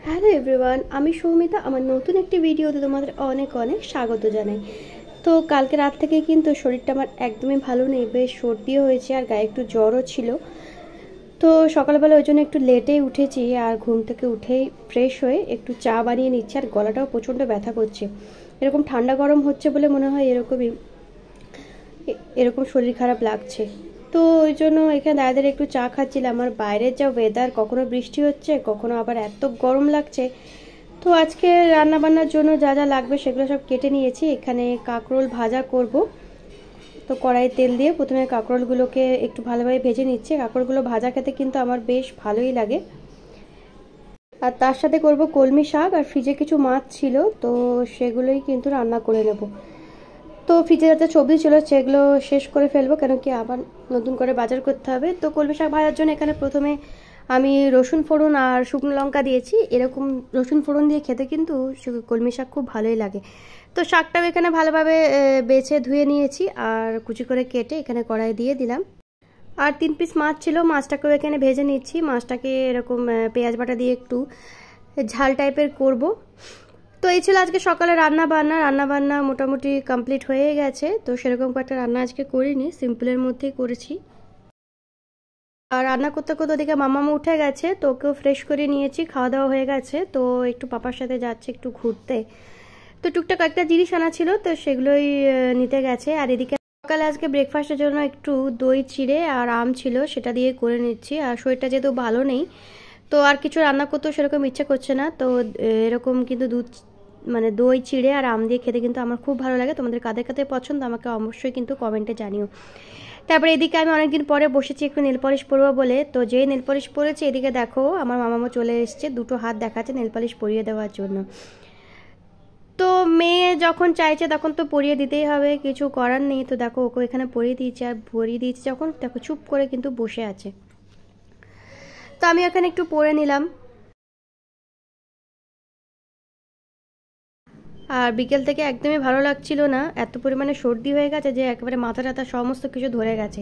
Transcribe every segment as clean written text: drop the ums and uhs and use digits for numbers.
Hello everyone, আমি সৌমিতা। আমার নতুন একটি ভিডিওতে তোমাদের অনেক অনেক স্বাগত জানাই। তো কালকে রাত থেকে কিন্তু শরীরটা আমার একদমই ভালো নেই, বেশ সর্দিও হয়েছে আর গায়ে একটু জ্বরও ছিল। তো সকালবেলা ওই জন্য একটু লেটেই উঠেছি, আর ঘুম থেকে উঠেই ফ্রেশ হয়ে একটু চা বানিয়ে নিচ্ছি। আর গলাটাও প্রচণ্ড ব্যথা করছে, এরকম ঠান্ডা গরম হচ্ছে বলে মনে হয় এরকম শরীর খারাপ লাগছে। তো ওই জন্য এখানে দাদাদের একটু চা খাচ্ছিলাম। আর বাইরের যা ওয়েদার, কখনো বৃষ্টি হচ্ছে, কখনো আবার এত গরম লাগছে। তো আজকে রান্না বান্নার জন্য যা যা লাগবে সেগুলো সব কেটে নিয়েছি। এখানে কাঁকরোল ভাজা করব। তো কড়াই তেল দিয়ে প্রথমে কাঁকরোলগুলোকে একটু ভালোভাবে ভেজে নিচ্ছি। কাঁকরোলগুলো ভাজা খেতে কিন্তু আমার বেশ ভালোই লাগে। আর তার সাথে করব কলমি শাক, আর ফ্রিজে কিছু মাছ ছিল, তো সেগুলোই কিন্তু রান্না করে নেব। তো ফ্রিজে যাতে সবজি ছিল সেগুলো শেষ করে ফেলবো, কেন কি আবার নতুন করে বাজার করতে হবে। তো কলমি শাক ভাজার জন্য এখানে প্রথমে আমি রসুন ফোড়ন আর শুকনো লঙ্কা দিয়েছি। এরকম রসুন ফোড়ন দিয়ে খেতে কিন্তু কলমি শাক খুব ভালোই লাগে। তো শাকটাও এখানে ভালোভাবে বেছে ধুয়ে নিয়েছি আর কুচি করে কেটে এখানে কড়াই দিয়ে দিলাম। আর 3 পিস মাছ ছিল, মাছটাকেও এখানে ভেজে নিচ্ছি। মাছটাকে এরকম পেঁয়াজ বাটা দিয়ে একটু ঝাল টাইপের করব। তো এই ছিল আজকে সকালে রান্না বান্না মোটামুটি কমপ্লিট হয়ে গেছে। তো সেরকম একটা রান্না আজকে করিনি, সিম্পলের মধ্যেই করেছি। আর রান্না করতে করতে ওদিকে মামামা উঠে গেছে, তো ওকেও ফ্রেশ করে নিয়েছি, খাওয়া দাওয়া হয়ে গেছে। তো একটু পাপার সাথে যাচ্ছে একটু ঘুরতে। তো টুকটাক একটা জিনিস আনা ছিল, তো সেগুলোই নিতে গেছে। আর এদিকে সকালে আজকে ব্রেকফাস্টের জন্য একটু দই চিড়ে আর আম ছিল, সেটা দিয়ে করে নিচ্ছি। আর শরীরটা যেহেতু ভালো নেই, তো আর কিছু রান্না করতেও সেরকম ইচ্ছে করছে না। তো এরকম কিন্তু দই চিড়ে আর আম দিয়ে খেতে কিন্তু আমার খুব ভালো লাগে। তোমাদের কাদের কাদের পছন্দ আমাকে অবশ্যই কিন্তু কমেন্টে জানিও। তারপরে এদিকে আমি অনেকদিন পরে বসেছি একটু নেল পলিশ পরবো বলে। তো যেই নেল পলিশ পরেছে, এদিকে দেখো আমার মামামা চলে এসছে, দুটো হাত দেখাচ্ছে নেল পলিশ পরিয়ে দেওয়ার জন্য। তো মেয়ে যখন চাইছে তখন তো পরিয়ে দিতেই হবে, কিছু করার নেই। তো দেখো ওকে এখানে পরিয়ে দিয়েছে, আর পরিয়ে দিয়েছে যখন দেখো চুপ করে কিন্তু বসে আছে। তো আমি এখানে একটু পরে নিলাম। আর বিকেল থেকে একদমই ভালো লাগছিল না, এত পরিমাণে সর্দি হয়ে গেছে যে একেবারে মাথা টাথা সমস্ত কিছু ধরে গেছে।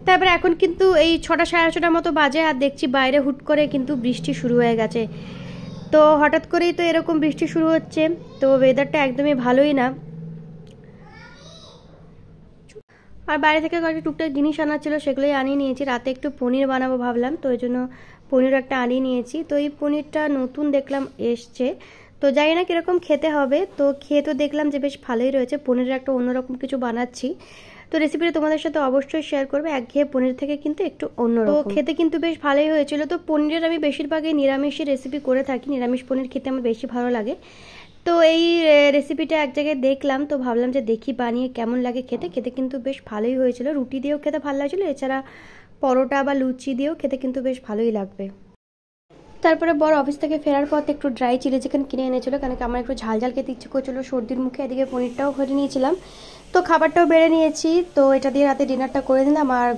তারপরে এখন কিন্তু এই 6টা সাড়ে 6টার মতো বাজে, আর দেখছি বাইরে হুট করে কিন্তু বৃষ্টি শুরু হয়ে গেছে। তো হঠাৎ করেই তো এরকম বৃষ্টি শুরু হচ্ছে, তো ওয়েদারটা একদমই ভালোই না। আর বাইরে থেকে কয়েকটা টুকটাক জিনিস আনা ছিল, সেগুলোই আনিয়ে নিয়েছি। রাতে একটু পনির বানাবো ভাবলাম, তো ওই জন্য পনির একটা আনিয়ে নিয়েছি। তো এই পনিরটা নতুন দেখলাম এসছে, তো জানি না কীরকম খেতে হবে। তো খেয়ে তো দেখলাম যে বেশ ভালোই রয়েছে। পনিরের একটা অন্যরকম কিছু বানাচ্ছি, তো রেসিপিটা তোমাদের সাথে অবশ্যই শেয়ার করবে। একঘেয়ে পনির থেকে কিন্তু একটু অন্যরকম, তো খেতে কিন্তু বেশ ভালোই হয়েছিল। তো পনিরের আমি বেশিরভাগই নিরামিষই রেসিপি করে থাকি, নিরামিষ পনির খেতে আমার বেশি ভালো লাগে। তো এই রেসিপিটা এক জায়গায় দেখলাম, তো ভাবলাম যে দেখি বানিয়ে কেমন লাগে খেতে। খেতে কিন্তু বেশ ভালোই হয়েছিল, রুটি দিয়েও খেতে ভালো লাগছিলো, এছাড়া পরোটা বা লুচি দিয়েও খেতে কিন্তু বেশ ভালোই লাগবে। তারপরে বড় অফিস থেকে ফেরার পথে একটু ড্রাই চিলি চিকেন কিনে এনেছিল, কারণ আমার একটু ঝাল ঝাল খেতে ইচ্ছে করছিল সর্দির মুখে। এদিকে পনিরটাও ভরে নিয়েছিলাম, তো খাবারটাও বেড়ে নিয়েছি। তো এটা দিয়ে রাতে ডিনারটা করে নিলাম। আর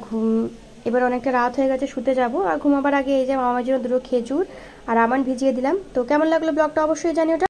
এবার অনেকটা রাত হয়ে গেছে, শুতে যাব। আর ঘুমাবার আগে এই যে আমার জন্য দুটো খেজুর আর আমন্ড ভিজিয়ে দিলাম। তো কেমন লাগলো ব্লগটা অবশ্যই জানিও।